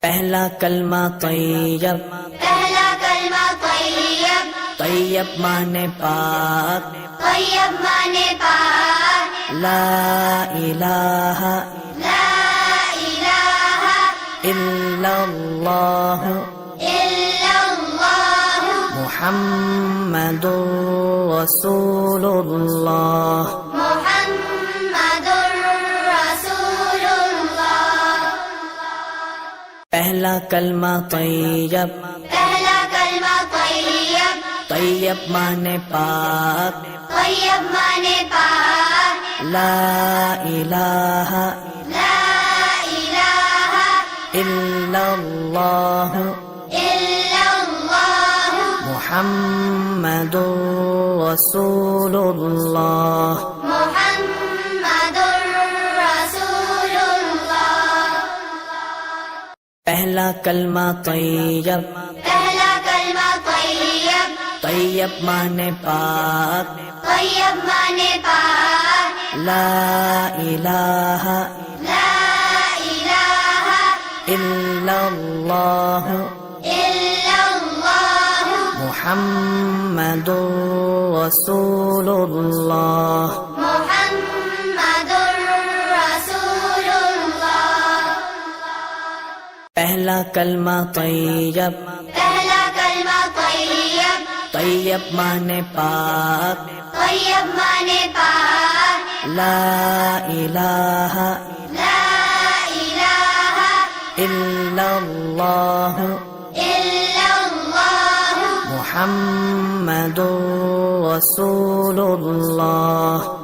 پہلا کلمہ طیب، پہلا کلمہ طیب، طیب مانے پاک، طیب مانے پاک، لا الہ لا الہ الا اللہ الا اللہ محمد رسول اللہ۔ محمد رسول اللہ۔ پہلا کلمہ طیب، پہلا کلمہ طیب، طیب مانے پاک، طیب مانے پاک، لا الہ لا الہ الا اللہ الا اللہ محمد رسول اللہ۔ محمد رسول اللہ۔ پہلا کلمہ طیب، پہلا کلمہ طیب، طیب مانے پاک، طیب مانے پاک، لا الہ لا الہ الا اللہ الا اللہ محمد رسول اللہ۔ محمد رسول اللہ۔ پہلا کلمہ طیب، پہلا کلمہ طیب، طیب مانے پاک، طیب مانے پاک، لا الہ لا الہ الا اللہ الا اللہ محمد رسول اللہ۔